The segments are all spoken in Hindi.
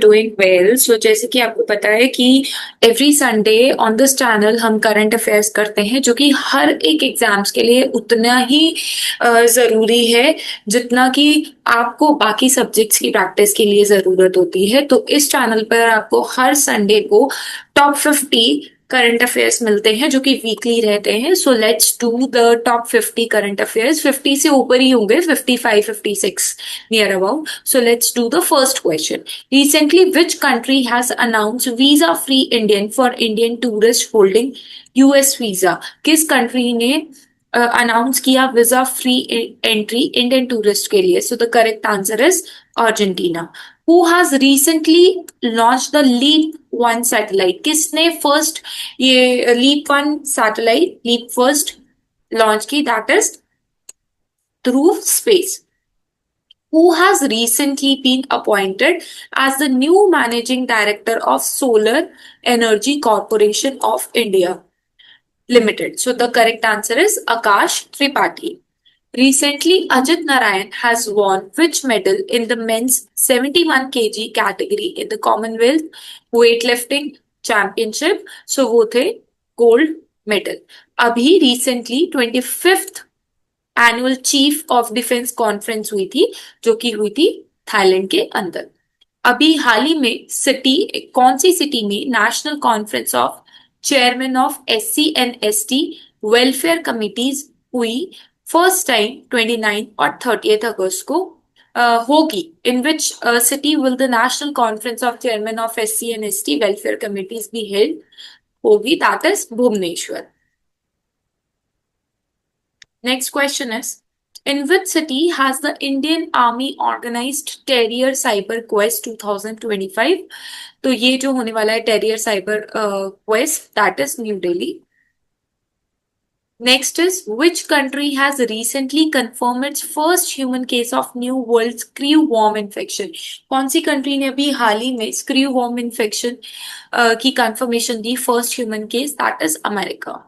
Doing well. सो जैसे कि आपको पता है कि every Sunday on this channel हम करंट अफेयर्स करते हैं, जो कि हर एक एग्जाम्स के लिए उतना ही जरूरी है जितना कि आपको बाकी सब्जेक्ट्स की प्रैक्टिस के लिए जरूरत होती है। तो इस चैनल पर आपको हर संडे को टॉप 50 करंट अफेयर्स मिलते हैं, जो कि वीकली रहते हैं। So let's do the top 50 current affairs. 50 से ऊपर ही होंगे, 55 56 near about. So let's do the first question. Recently, which country has announced visa-free Indian for Indian tourists holding US visa? किस कंट्री ने अनाउंस किया visa free entry Indian tourist के लिए? So the correct answer is Argentina. Who has recently launch the leap 1 satellite? किसने फर्स्ट ये leap 1 satellite leap first launch की? That is Dhruva Space. Who has recently been appointed as the new managing director of Solar Energy Corporation of India Limited? So the correct answer is Akash Tripathi. Recently, Ajit Narayan has won which medal in the men's 71 kg category in the Commonwealth weightlifting championship? So वो थे gold medal. अभी recently 25th annual chief of defence conference हुई थी, जो कि हुई थी थाईलैंड के अंदर। अभी हाल ही में कौन सी सिटी में national conference of chairman of SC and ST welfare committees हुई फर्स्ट टाइम 29 और 30 अगस्त को होगी? In which city will the national conference of chairman of SC and ST welfare committees be held? होगी, that is Bhubaneswar. Next question is, in which city has the Indian Army organized Terrier Cyber Quest 2025? तो ये जो होने वाला है Terrier Cyber Quest, that is New Delhi. Next is, which country has recently confirmed its first human case of New World screwworm infection? कौन सी कंट्री ने अभी हाल ही में screwworm infection की confirmation the first human case? That is America.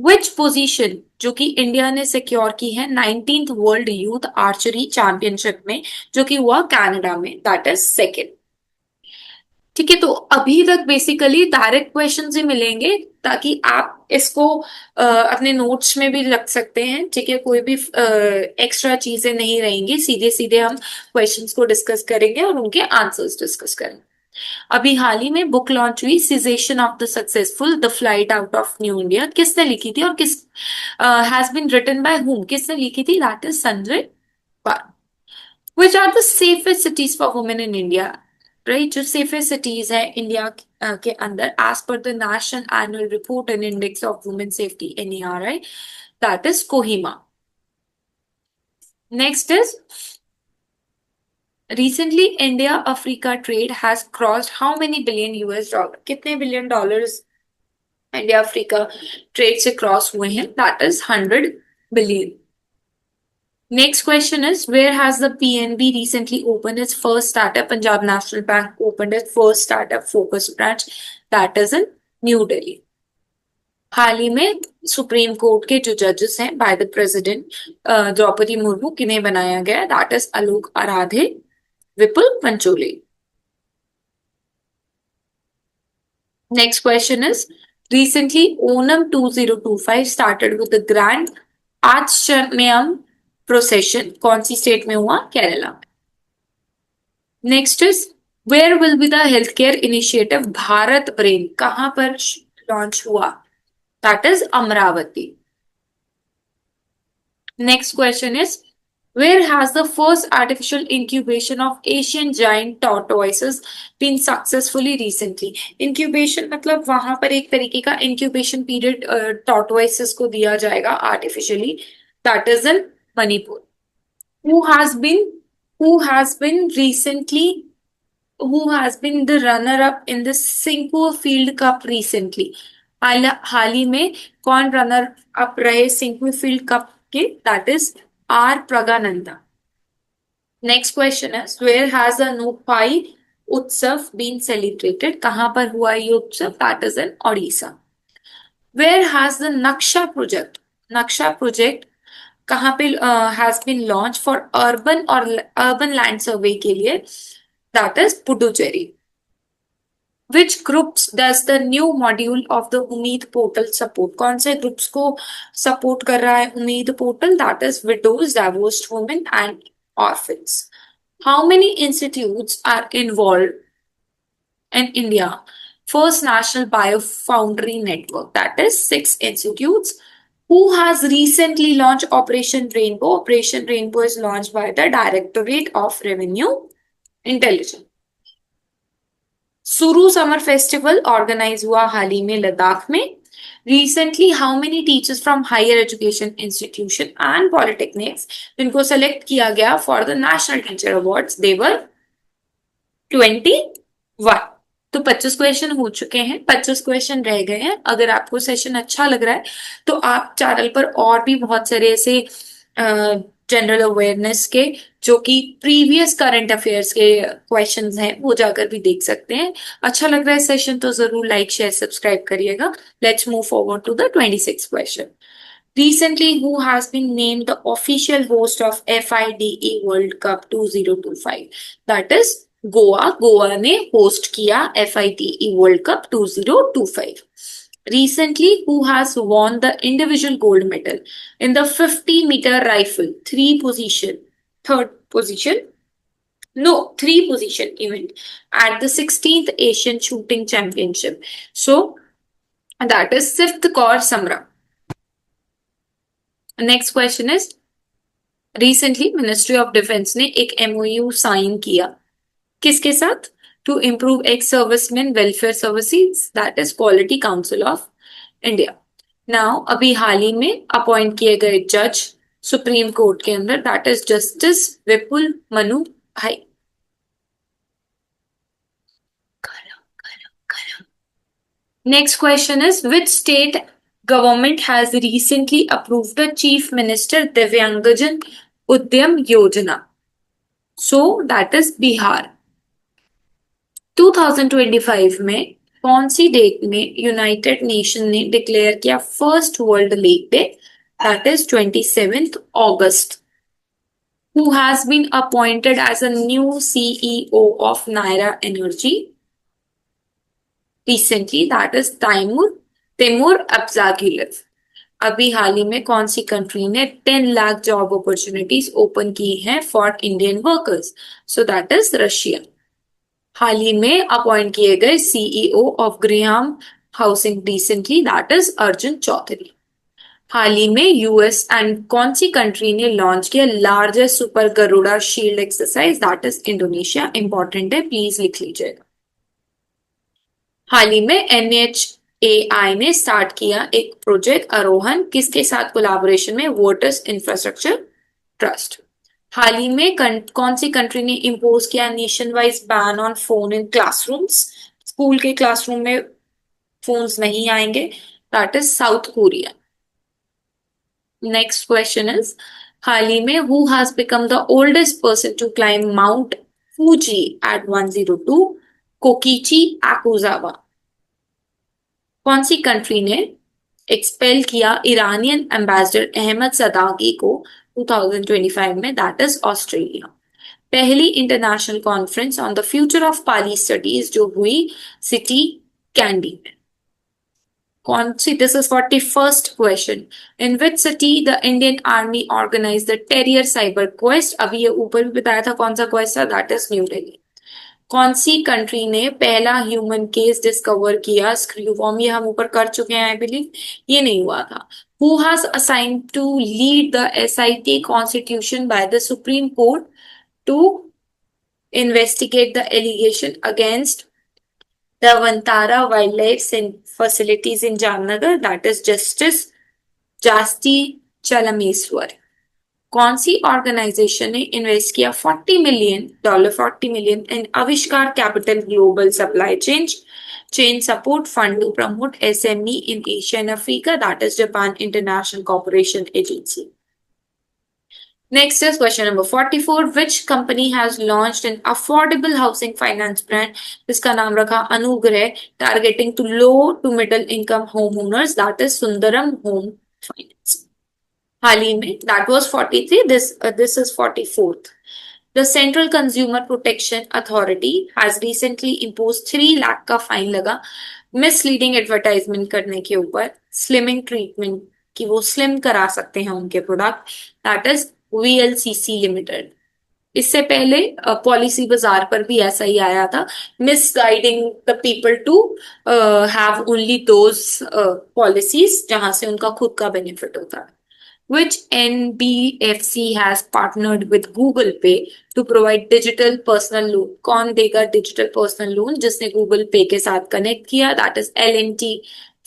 Which position जो कि इंडिया ने सिक्योर की है 19th world youth archery championship में, जो कि हुआ कनाडा में? That is second. ठीक है, तो अभी तक बेसिकली डायरेक्ट क्वेश्चन ही मिलेंगे, ताकि आप इसको अपने नोट्स में भी रख सकते हैं। ठीक है, कोई भी एक्स्ट्रा चीजें नहीं रहेंगी, सीधे सीधे हम क्वेश्चंस को डिस्कस करेंगे और उनके आंसर्स डिस्कस करेंगे। अभी हाल ही में बुक लॉन्च हुई caseation of the successful the flight out of new India. किसने लिखी थी और किस has been written by whom? किसने लिखी थी? That is Sanjay Pal. Which are the safest cities for women in India? Right, जो सेफेस्ट सिटीज है इंडिया के अंदर as per the national annual report and index of women safety NERI, that is Kohima. Next is, recently India Africa trade has crossed how many billion US dollar? कितने billion dollars India Africa trade से क्रॉस हुए हैं? That is 100 billion. Next question is, where has the PNB recently opened its first startup? Punjab National Bank opened its first startup focus branch, that is in New Delhi. हाल ही में सुप्रीम कोर्ट के जो जजेस हैं by the president Droupadi Murmu, किन्हें बनाया गया? That is Alok Aradhe, Vipul Pancholi. Next question is, recently Onam 2025 started with the grand Achchamayam procession. कौन सी स्टेट में हुआ? केरला में। Next is, where will be the health care initiative Bharat brain? कहां पर लॉन्च हुआ? That is Amravati. Next question is, where has the first artificial incubation of Asian giant tortoises been successfully recently? Incubation मतलब वहां पर एक तरीके का incubation period tortoises को दिया जाएगा artificially, that is in Manipur. Who has been recently who has been the runner up in the Singapore Field Cup recently? हाल ही में कौन रनर अप रहे सिंगपुर फील्ड कप के? That is R Pragananda. Next question is, where has the Nupai Utsav been celebrated? कहां पर हुआ ये उत्सव? That is in Odisha. Where has the Naksha project कहां पे has been launched for urban land survey के लिए? that is Puducherry. Which groups does the new module of the Umeed portal support? कौन से ग्रुप्स को सपोर्ट कर रहा है उम्मीद portal? That is widows, divorced women and orphans. How many institutes are involved in India? First National Biofoundry Network, that is 6 institutes. Who has recently launched Operation Rainbow? Operation Rainbow is launched by the Directorate of Revenue Intelligence. Suru summer festival organize हुआ हाल ही में लद्दाख में. Recently how many teachers from higher education institution and polytechnics जिनको सेलेक्ट किया गया for the national teacher awards? There 21. तो 25 क्वेश्चन हो चुके हैं, 25 क्वेश्चन रह गए हैं. अगर आपको सेशन अच्छा लग रहा है तो आप चैनल पर और भी बहुत सारे ऐसे जनरल अवेयरनेस के जो कि प्रीवियस करंट अफेयर्स के क्वेश्चंस हैं वो जाकर भी देख सकते हैं. अच्छा लग रहा है सेशन तो जरूर लाइक शेयर सब्सक्राइब करिएगा. Let's move forward to the 26th question. Recently, who has been named the official host of FIDE World Cup 2025? That is Goa. Goa ने होस्ट किया FIDE World Cup 2025. Recently, who has won the individual gold medal in the 50-meter rifle 3 position event at the 16th Asian Shooting Championship? So that is Sift Kaur Samra. Next question is recently ministry of defence ने एक MOU साइन किया किसके साथ? To improve ex serviceman welfare services, that is quality council of India. Now अभी हाल ही में अपॉइंट किए गए जज सुप्रीम कोर्ट के अंदर, दैट इज जस्टिस विपुल मनु भाई. Next question is which state government has recently approved the Chief Minister Divyangjan Udyam Yojana? So that is Bihar. 2025 में कौन सी डेट में यूनाइटेड नेशन ने डिक्लेयर किया first world lake day? That is 27th August. Who has been appointed as a new CEO of Naira Energy recently? That is Timur अब्जागिलेव. अभी हाल ही में कौन सी कंट्री ने 10 लाख जॉब अपॉर्चुनिटीज ओपन की हैं for Indian workers? So that is Russia. हाल ही में अपॉइंट किए गए CEO of Grihum housing recently, that is Arjun Chaudhary. हाल ही में US एंड कौन सी कंट्री ने लॉन्च किया largest super Garuda shield exercise? That is Indonesia. Important है, प्लीज लिख लीजिएगा. हाल ही में NHAI ने स्टार्ट किया एक प्रोजेक्ट आरोहण, किसके साथ कोलैबोरेशन में? Voters infrastructure trust. हाल ही में कौन सी कंट्री ने इम्पोज किया nation wise ban on phone in classrooms? School के क्लासरूम में फोन्स नहीं आएंगे, that is South Korea. Next question is हाल ही में who has become the oldest person to climb Mount Fuji at 102? Kokichi Akuzawa. कौन सी कंट्री ने एक्सपेल किया ईरानियन एम्बेसडर अहमद सदागी को 2025 में? That is Australia. पहली international conference on the future of Pali studies जो हुई सिटी कैंडी में, कौन सी? This is 41st question. In which city the Indian army organize the terrier cyber quest? अभी ये ऊपर भी बताया था कौन सा क्वेस्ट था, दैट इज न्यू दिल्ली. कौन सी कंट्री ने पहला ह्यूमन केस डिस्कवर किया स्क्रूवॉर्म? ये हम ऊपर कर चुके हैं आई बिलीव, ये नहीं हुआ था. Who has assigned to lead the SIT constitution by the supreme court to investigate the allegation against the Vantara wildlife facilities in Jamnagar? That is justice Jasti Chelameswar. कौन सी ऑर्गेनाइजेशन ने इन्वेस्ट किया $40 million in Aavishkaar capital global supply chain support fund to promote SME in Asia and Africa? That is Japan international corporation agency. Next is question number 44. Which company has launched an affordable housing finance brand जिसका नाम रखा अनुग्रह, targeting to low to middle income homeowners? That is Sundaram Home Finance. हाल ही में that was 43, this is 44th. The central consumer protection authority has recently impose 3 lakh का फाइन लगा मिसलीडिंग एडवर्टाइजमेंट करने के ऊपर, स्लिमिंग ट्रीटमेंट कि वो स्लिम करा सकते हैं उनके product, that is VLCC limited. इससे पहले पॉलिसी बाजार पर भी ऐसा ही आया था, misguiding the people to have only those policies जहां से उनका खुद का बेनिफिट होता है। Which NBFC has partnered with Google Pay to provide digital personal loan? कौन देगा digital personal loan जिसने Google Pay के साथ कनेक्ट किया? That is L&T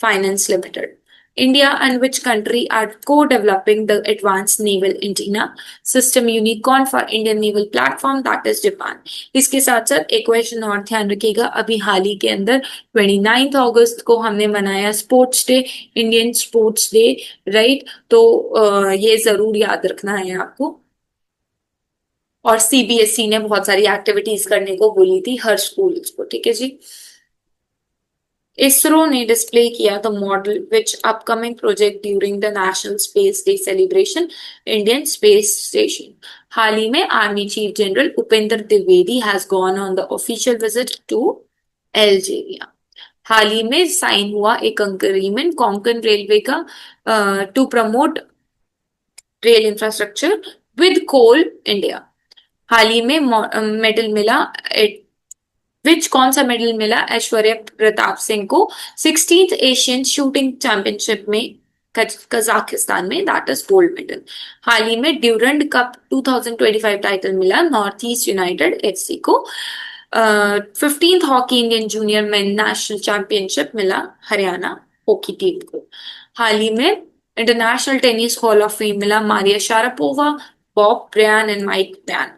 Finance Limited. India and which country are co-developing the advanced naval antenna system unicorn for Indian naval platform? That is Japan. इसके साथ साथ एक क्वेश्चन और ध्यान रखिएगा, अभी हाल ही के अंदर 29 अगस्त को हमने मनाया sports day, Indian sports day, right? तो ये जरूर याद रखना है आपको। और सीबीएसई ने बहुत सारी एक्टिविटीज करने को बोली थी हर स्कूल को, ठीक है जी। इसरो ने डिस्प्ले किया the model which upcoming project during the national space day celebration, Indian space station. हाल ही में army chief general Upendra Dwivedi has gone on the official visit to Algeria. हाल ही में साइन हुआ एक अग्रीमेंट कोंकण रेलवे का to promote rail infrastructure with Coal India. हाल ही में मेडल मिला, विच कौन सा मेडल मिला ऐश्वर्या प्रताप सिंह को 16th एशियन शूटिंग चैंपियनशिप में कजाकिस्तान में, दैट इज गोल्ड मेडल। हाल ही में ड्यूरंड कप 2025 टाइटल मिला नॉर्थ ईस्ट यूनाइटेड एफसी को। 15th hockey Indian junior men national championship मिला हरियाणा हॉकी टीम को। हाल ही में international tennis hall of fame मिला Maria Sharapova, Bob Bryan and Mike Bryan.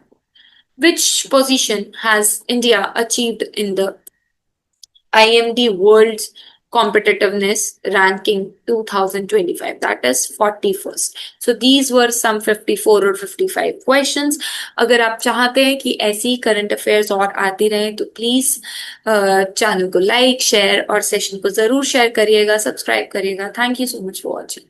Which position has India achieved in the IMD World's Competitiveness Ranking 2025? That is 41st. So these were some 54 or 55 questions. अगर आप चाहते हैं कि ऐसी करंट अफेयर्स और आती रहें तो प्लीज चैनल को लाइक, शेयर और सेशन को जरूर शेयर करिएगा, सब्सक्राइब करिएगा। Thank you so much for watching.